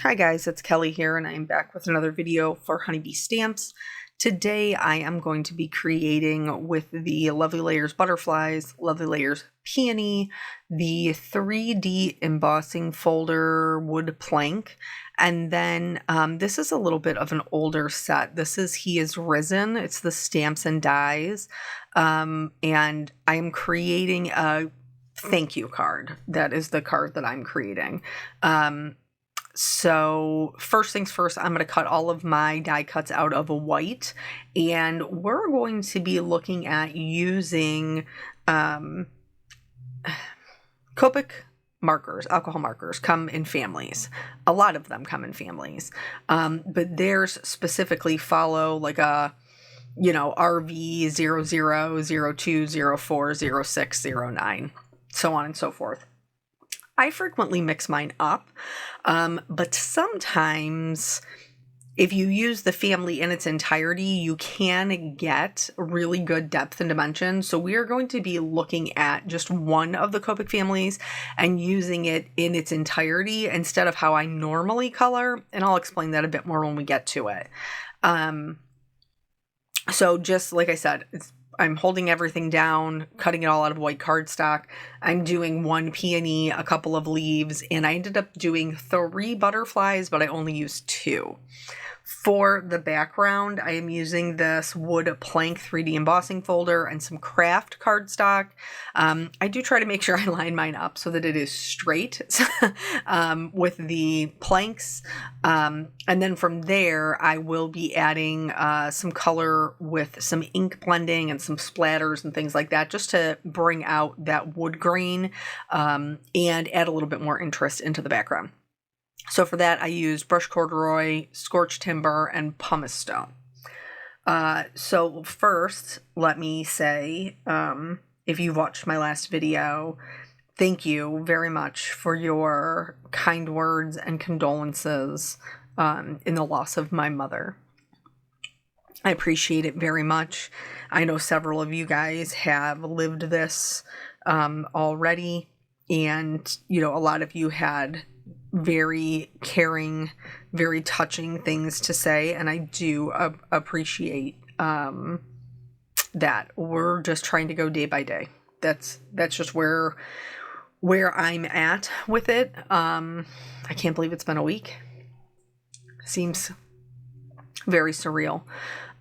Hi guys, it's Kelly here and I am back with another video for Honeybee Stamps. Today I am going to be creating with the Lovely Layers Butterflies, Lovely Layers Peony, the 3D embossing folder wood plank, and then this is a little bit of an older set. This is He Is Risen. It's the Stamps and Dies, and I am creating a thank you card. That is the card that I'm creating. So first things first, I'm going to cut all of my die cuts out of a white, and we're going to be looking at using Copic markers. Alcohol markers come in families. A lot of them come in families, but theirs specifically follow like a RV 00, 02, 04, 06, 09, so on and so forth. I frequently mix mine up, but sometimes if you use the family in its entirety, you can get really good depth and dimension. So we are going to be looking at just one of the Copic families and using it in its entirety instead of how I normally color, and I'll explain that a bit more when we get to it. So just like I said, I'm holding everything down, cutting it all out of white cardstock. I'm doing one peony, a couple of leaves, and I ended up doing 3 butterflies, but I only used 2. For the background, I am using this wood plank 3D embossing folder and some craft cardstock. I do try to make sure I line mine up so that it is straight with the planks. And then from there, I will be adding some color with some ink blending and some splatters and things like that, just to bring out that wood grain and add a little bit more interest into the background. So for that, I used brushed corduroy, scorched timber, and pumice stone. So first, let me say, if you've watched my last video, thank you very much for your kind words and condolences in the loss of my mother. I appreciate it very much. I know several of you guys have lived this already, and a lot of you had very caring, very touching things to say, and I do appreciate that. We're just trying to go day by day. That's just where I'm at with it. I can't believe it's been a week. Seems very surreal.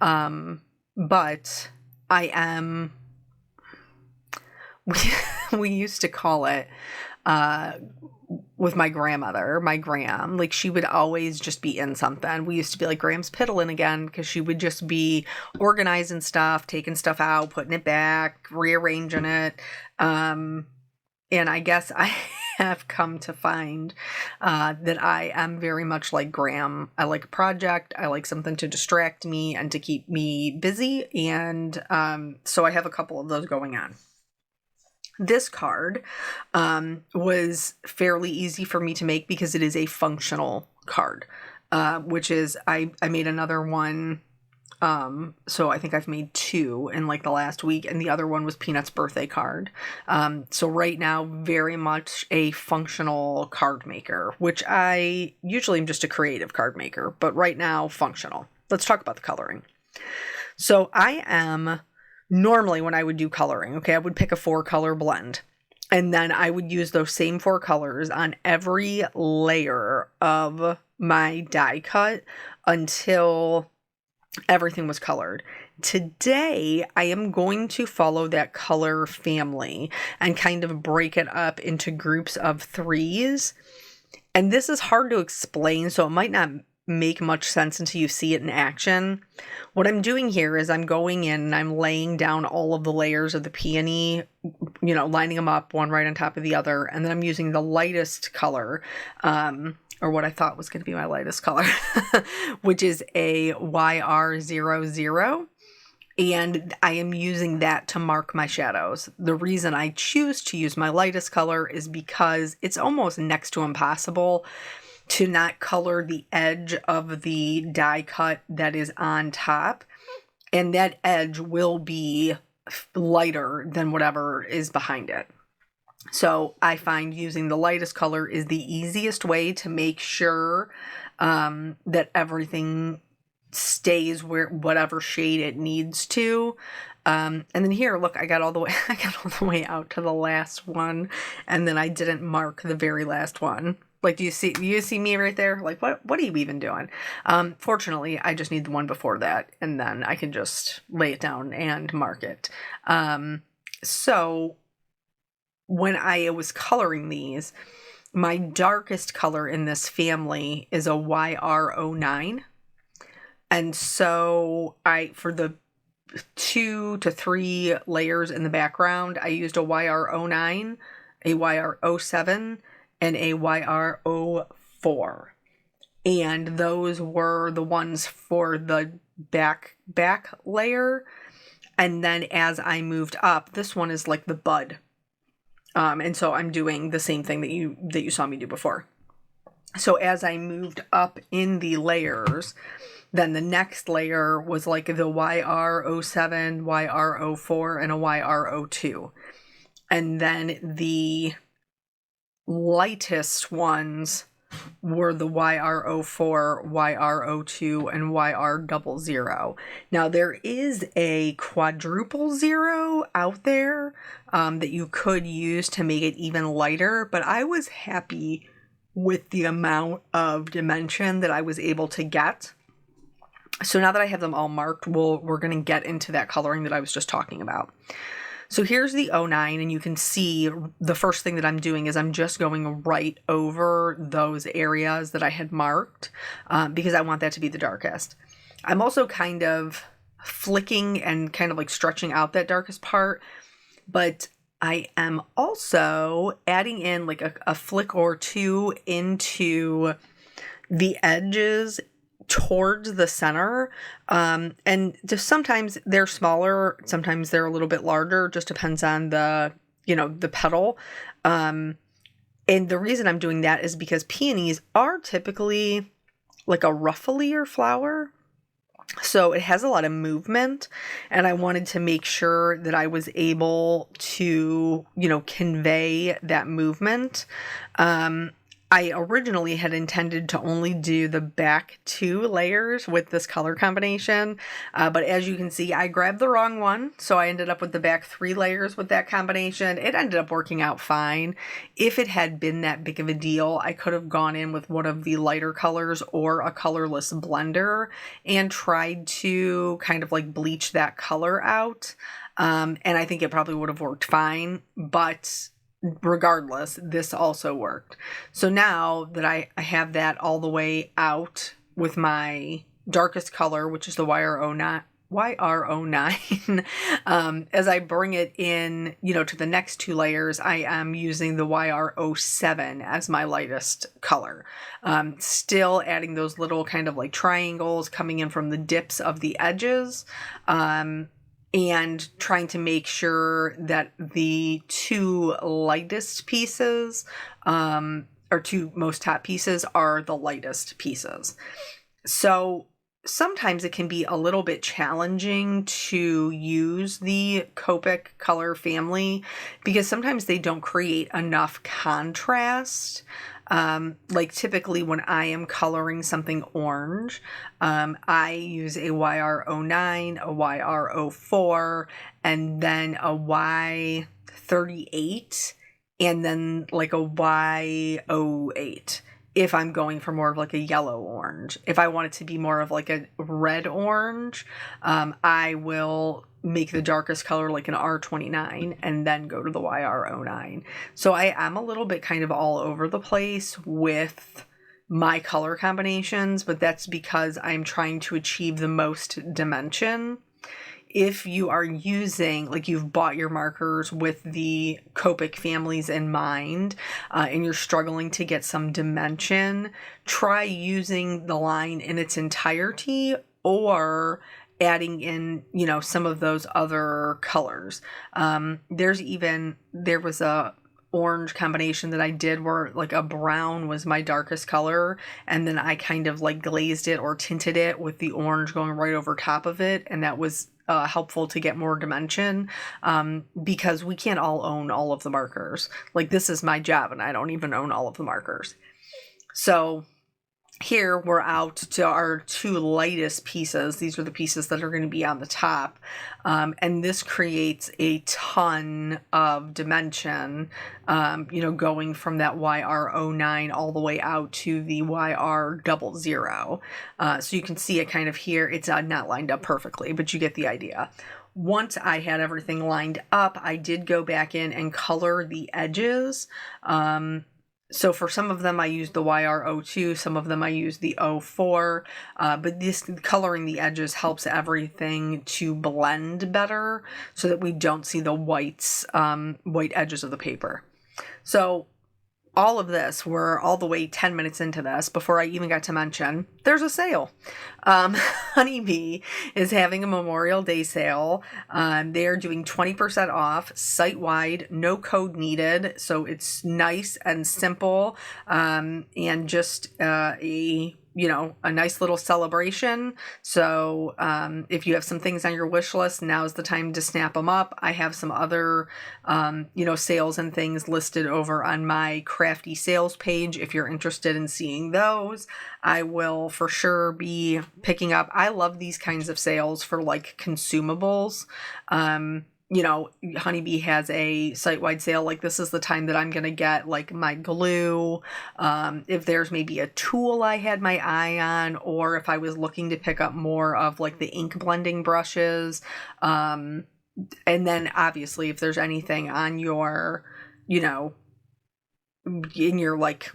But I am, we used to call it with my grandmother, my Gram, like she would always just be in something. We used to be like, Gram's piddling again, because she would just be organizing stuff, taking stuff out, putting it back, rearranging it. And I guess I have come to find that I am very much like Gram. I like a project. I like something to distract me and to keep me busy. And so I have a couple of those going on. This card was fairly easy for me to make because it is a functional card, which is, I made another one. So I think I've made 2 in like the last week, and the other one was Peanut's birthday card. So right now, very much a functional card maker, which I usually am just a creative card maker, but right now functional. Let's talk about the coloring. So I am... Normally when I would do coloring, okay, I would pick a 4-color blend, and then I would use those same 4 colors on every layer of my die cut until everything was colored. Today, I am going to follow that color family and kind of break it up into groups of 3s. And this is hard to explain, so it might not make much sense until you see it in action. What I'm doing here is I'm going in and I'm laying down all of the layers of the peony, lining them up one right on top of the other, and then I'm using the lightest color, or what I thought was going to be my lightest color, which is a YR00, and I am using that to mark my shadows. The reason I choose to use my lightest color is because it's almost next to impossible to not color the edge of the die cut that is on top, and that edge will be lighter than whatever is behind it. So I find using the lightest color is the easiest way to make sure that everything stays where whatever shade it needs to. And then here, look, I got all the way out to the last one, and then I didn't mark the very last one. Like, do you see me right there? Like, what are you even doing? Fortunately, I just need the one before that, and then I can just lay it down and mark it. So when I was coloring these, my darkest color in this family is a YR09. And so for the 2 to 3 layers in the background, I used a YR09, a YR07, and a YR04. And those were the ones for the back layer. And then as I moved up, this one is like the bud. And so I'm doing the same thing that you saw me do before. So as I moved up in the layers, then the next layer was like the YR07, YR04, and a YR02. And then the lightest ones were the YR04, YR02, and YR00. Now there is a quadruple 0 out there that you could use to make it even lighter, but I was happy with the amount of dimension that I was able to get. So now that I have them all marked, we're going to get into that coloring that I was just talking about. So here's the 09, and you can see the first thing that I'm doing is I'm just going right over those areas that I had marked because I want that to be the darkest. I'm also kind of flicking and kind of like stretching out that darkest part, but I am also adding in like a flick or two into the edges towards the center. And just sometimes they're smaller, sometimes they're a little bit larger, just depends on the petal. And the reason I'm doing that is because peonies are typically like a rufflier flower. So it has a lot of movement, and I wanted to make sure that I was able to, convey that movement. I originally had intended to only do the back 2 layers with this color combination, but as you can see, I grabbed the wrong one, so I ended up with the back 3 layers with that combination. It ended up working out fine. If it had been that big of a deal, I could have gone in with one of the lighter colors or a colorless blender and tried to kind of like bleach that color out, and I think it probably would have worked fine, but regardless, this also worked. So now that I have that all the way out with my darkest color, which is the YR09, as I bring it in, to the next 2 layers, I am using the YR07 as my lightest color. Still adding those little kind of like triangles coming in from the dips of the edges. And trying to make sure that the 2 lightest pieces, or 2 most top pieces, are the lightest pieces. So sometimes it can be a little bit challenging to use the Copic color family because sometimes they don't create enough contrast. Like typically when I am coloring something orange, I use a YR09, a YR04, and then a Y38, and then like a Y08. If I'm going for more of like a yellow orange. If I want it to be more of like a red orange, I will make the darkest color like an R29 and then go to the YR09. So I am a little bit kind of all over the place with my color combinations, but that's because I'm trying to achieve the most dimension. If you are using, like you've bought your markers with the Copic families in mind, and you're struggling to get some dimension, try using the line in its entirety or adding in, some of those other colors. There was a orange combination that I did where like a brown was my darkest color, and then I kind of like glazed it or tinted it with the orange going right over top of it, and that was helpful to get more dimension, because we can't all own all of the markers. Like, this is my job and I don't even own all of the markers. So here we're out to our two lightest pieces. These are the pieces that are going to be on the top. And this creates a ton of dimension, going from that YR09 all the way out to the YR00. So you can see it kind of here. It's not lined up perfectly, but you get the idea. Once I had everything lined up, I did go back in and color the edges. So for some of them, I used the YR02, some of them I used the 04, but this coloring the edges helps everything to blend better so that we don't see the white edges of the paper. So all of this, we're all the way 10 minutes into this before I even got to mention there's a sale. Honeybee is having a Memorial Day sale. They are doing 20% off site-wide, no code needed. So it's nice and simple, and just a nice little celebration. So if you have some things on your wish list, now's the time to snap them up. I have some other, sales and things listed over on my crafty sales page. If you're interested in seeing those, I will for sure be picking up. I love these kinds of sales for like consumables. Honeybee has a site-wide sale. Like, this is the time that I'm going to get like my glue. If there's maybe a tool I had my eye on, or if I was looking to pick up more of like the ink blending brushes. And then obviously if there's anything on your, in your like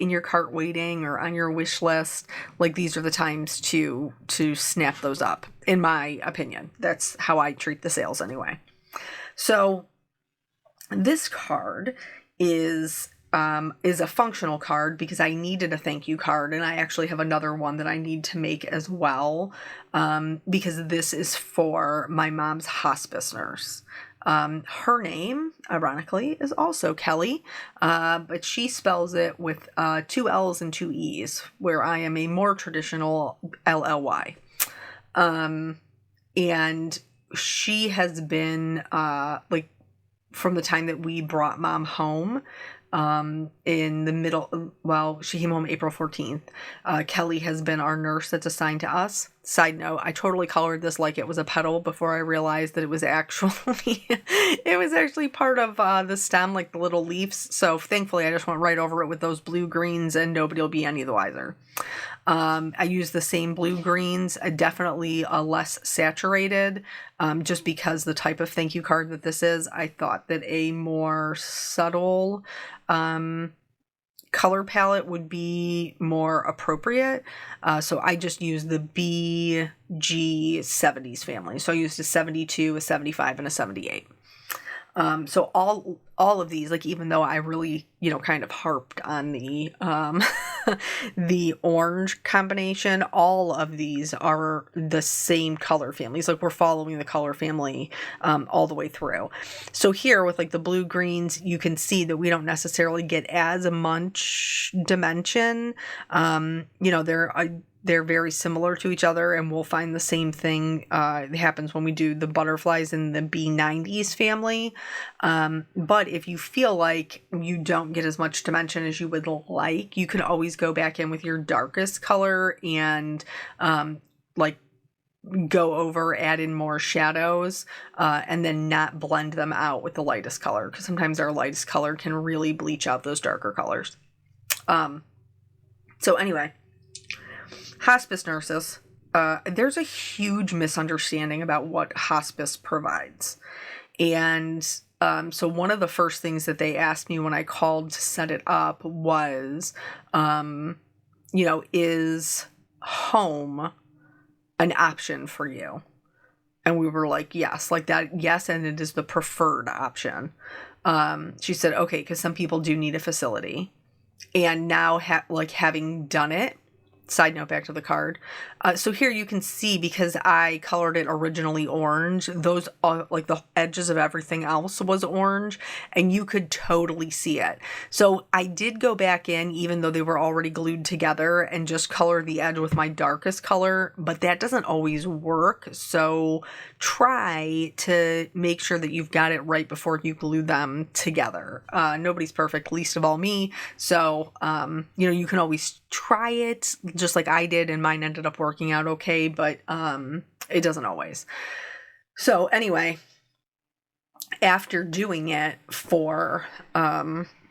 in your cart waiting or on your wish list, like these are the times to snap those up, in my opinion. That's how I treat the sales anyway. So this card is a functional card because I needed a thank you card, and I actually have another one that I need to make as well, because this is for my mom's hospice nurse. Her name, ironically, is also Kelly, but she spells it with 2 L's and 2 E's, where I am a more traditional LLY. And she has been, from the time that we brought Mom home, in the middle, she came home April 14th. Kelly has been our nurse that's assigned to us. Side note, I totally colored this like it was a petal before I realized that it was actually part of the stem, like the little leaves. So thankfully I just went right over it with those blue greens and nobody will be any the wiser. I use the same blue greens, definitely less saturated, just because the type of thank you card that this is. I thought that a more subtle color palette would be more appropriate. So I just used the BG70s family. So I used a 72, a 75, and a 78. So all of these, like, even though I really, kind of harped on the the orange combination, all of these are the same color families. Like, we're following the color family all the way through. So here with like the blue greens, you can see that we don't necessarily get as much dimension. They're very similar to each other, and we'll find the same thing happens when we do the butterflies in the B90s family. But if you feel like you don't get as much dimension as you would like, you can always go back in with your darkest color and go over, add in more shadows, and then not blend them out with the lightest color, because sometimes our lightest color can really bleach out those darker colors. So anyway, hospice nurses, there's a huge misunderstanding about what hospice provides. And so one of the first things that they asked me when I called to set it up was, is home an option for you? And we were like, yes, like that. Yes. And it is the preferred option. She said, okay, because some people do need a facility. And now having done it, side note, back to the card. So here you can see, because I colored it originally orange, those like the edges of everything else was orange, and you could totally see it. So I did go back in, even though they were already glued together, and just color the edge with my darkest color, but that doesn't always work. So try to make sure that you've got it right before you glue them together. Nobody's perfect, least of all me. So, you can always try it, just like I did, and mine ended up working out okay, but it doesn't always. So anyway, after doing it for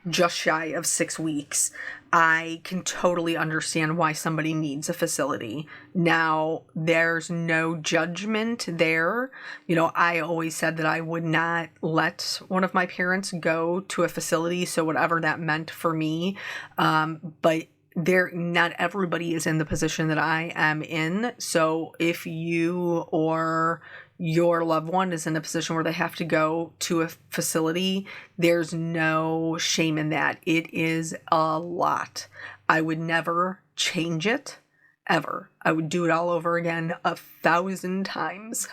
just shy of 6 weeks, I can totally understand why somebody needs a facility. Now, there's no judgment there. I always said that I would not let one of my parents go to a facility, so whatever that meant for me. But not everybody is in the position that I am in. So if you or your loved one is in a position where they have to go to a facility, there's no shame in that. It is a lot. I would never change it, ever. I would do it all over again 1,000 times.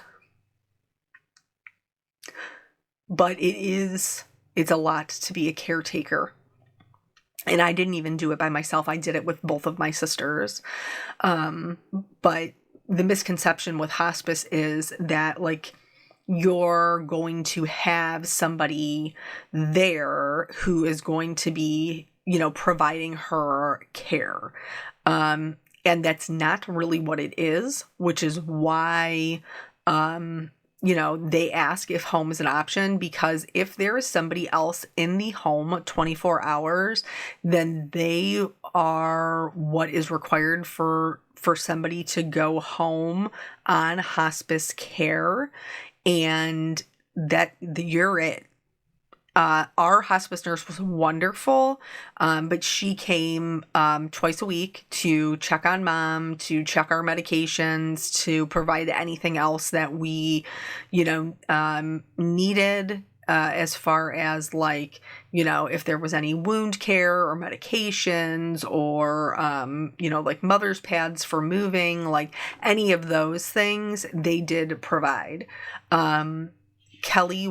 But it's a lot to be a caretaker. And I didn't even do it by myself. I did it with both of my sisters. But the misconception with hospice is that, like, you're going to have somebody there who is going to be, providing her care. And that's not really what it is, which is why, they ask if home is an option, because if there is somebody else in the home 24 hours, then they are what is required for somebody to go home on hospice care, and you're it. Our hospice nurse was wonderful, but she came twice a week to check on Mom, to check our medications, to provide anything else that we, needed, as far as, like, if there was any wound care or medications or, like mother's pads for moving, like any of those things, they did provide. Kelly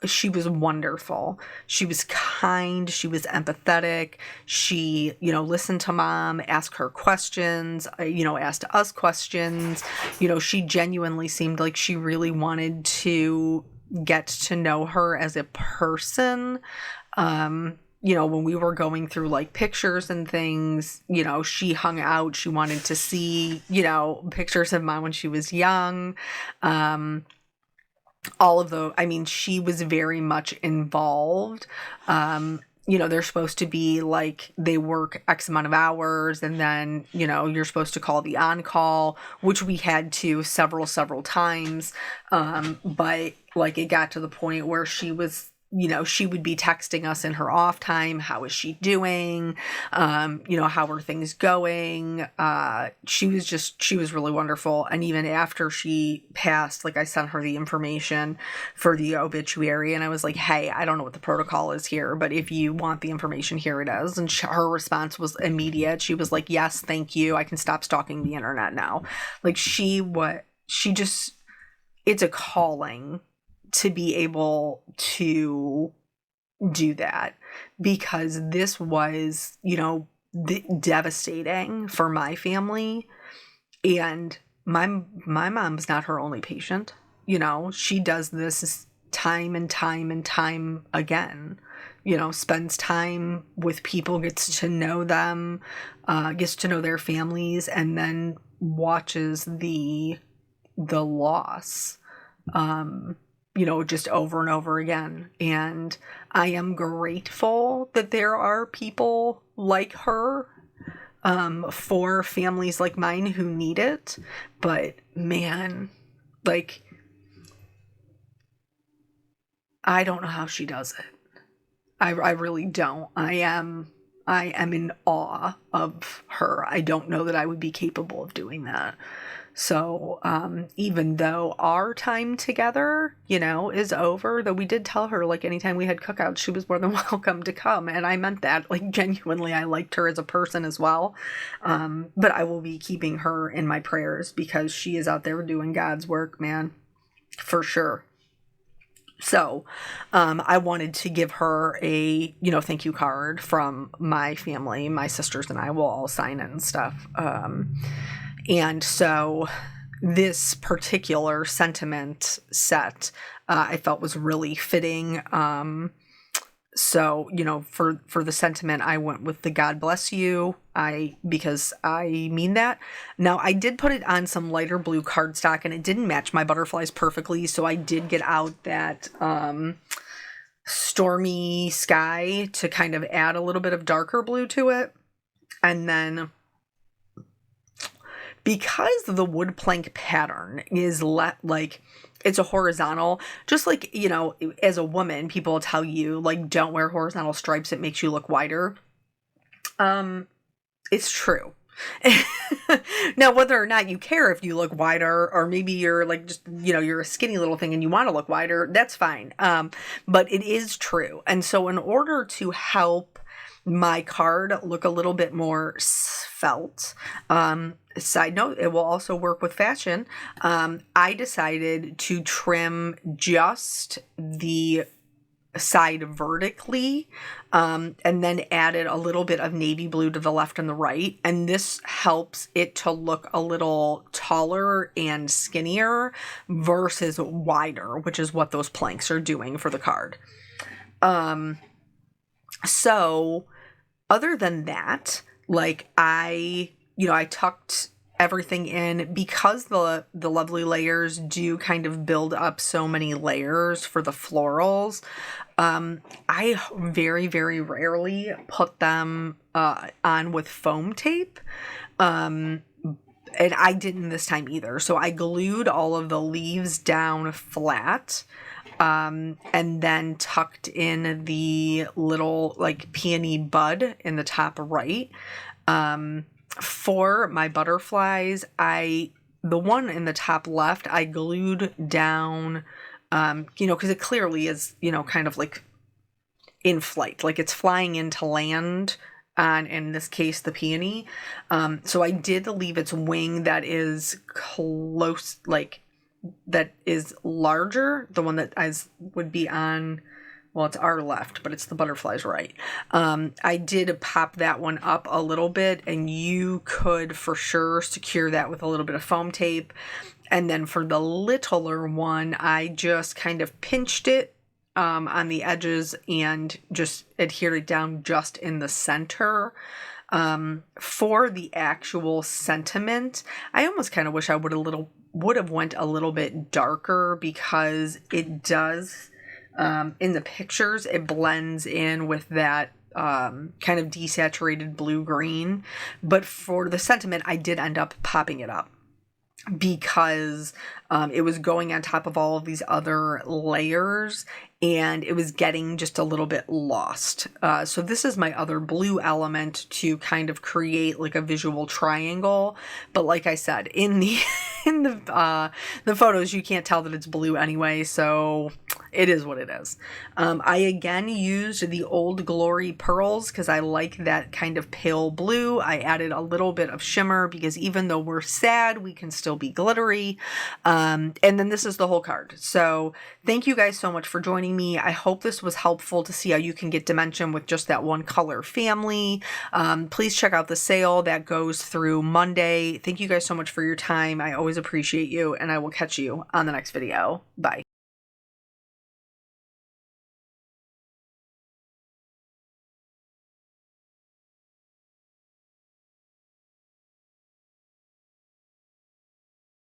she was wonderful. She was kind. She was empathetic. She, listened to Mom, asked her questions, asked us questions. She genuinely seemed like she really wanted to get to know her as a person. When we were going through, like, pictures and things, she hung out. She wanted to see, pictures of Mom when she was young. She was very much involved. They're supposed to be, like, they work X amount of hours, and then, you're supposed to call the on-call, which we had to several times. But, like, it got to the point where she was, she would be texting us in her off time. How is she doing? How are things going? She was really wonderful. And even after she passed, like, I sent her the information for the obituary, and I was like, hey, I don't know what the protocol is here, but if you want the information, here it is. And her response was immediate. She was like, yes, thank you. I can stop stalking the internet now. Like, it's a calling to be able to do that, because this was, devastating for my family. And my mom's not her only patient. She does this time and time again. Spends time with people, gets to know them, gets to know their families, and then watches the loss, just over and over again. And I am grateful that there are people like her, for families like mine who need it. But man, like, I don't know how she does it. I really don't. I am in awe of her. I don't know that I would be capable of doing that. So even though our time together, is over, though we did tell her, like, anytime we had cookouts, she was more than welcome to come. And I meant that, like, genuinely, I liked her as a person as well. But I will be keeping her in my prayers because she is out there doing God's work, man, for sure. So, I wanted to give her a, thank you card from my family. My sisters and I will all sign it and stuff. And so this particular sentiment set, I felt was really fitting. So, for the sentiment, I went with the God bless you, because I mean that. Now, I did put it on some lighter blue cardstock, and it didn't match my butterflies perfectly, so I did get out that stormy sky to kind of add a little bit of darker blue to it. And then, because the wood plank pattern is it's a horizontal, just like, as a woman, people will tell you, like, don't wear horizontal stripes. It makes you look wider. It's true. Now, whether or not you care if you look wider, or maybe you're like, just, you're a skinny little thing and you want to look wider, that's fine. But it is true. And so in order to help my card look a little bit more svelte, side note, it will also work with fashion. I decided to trim just the side vertically, and then added a little bit of navy blue to the left and the right. And this helps it to look a little taller and skinnier versus wider, which is what those planks are doing for the card. So other than that, like, I tucked everything in because the lovely layers do kind of build up so many layers for the florals. I very, very rarely put them on with foam tape. And I didn't this time either. So I glued all of the leaves down flat. And then tucked in the little, like, peony bud in the top right. For my butterflies, the one in the top left, I glued down, because it clearly is, kind of like in flight, like it's flying into land on, in this case, the peony. So I did leave its wing that is close, like, that is larger, the one that would be on, well, it's our left, but it's the butterfly's right. I did pop that one up a little bit, and you could for sure secure that with a little bit of foam tape. And then for the littler one, I just kind of pinched it on the edges and just adhered it down just in the center. For the actual sentiment, I almost kind of wish I would have went a little bit darker, because it does, in the pictures, it blends in with that kind of desaturated blue-green. But for the sentiment, I did end up popping it up because it was going on top of all of these other layers, and it was getting just a little bit lost. So this is my other blue element to kind of create like a visual triangle. But like I said, in the photos, you can't tell that it's blue anyway, so it is what it is. I again used the Old Glory pearls because I like that kind of pale blue. I added a little bit of shimmer because even though we're sad, we can still be glittery. And then this is the whole card. So thank you guys so much for joining me. I hope this was helpful to see how you can get dimension with just that one color family. Please check out the sale that goes through Monday. Thank you guys so much for your time. I always appreciate you, and I will catch you on the next video. Bye.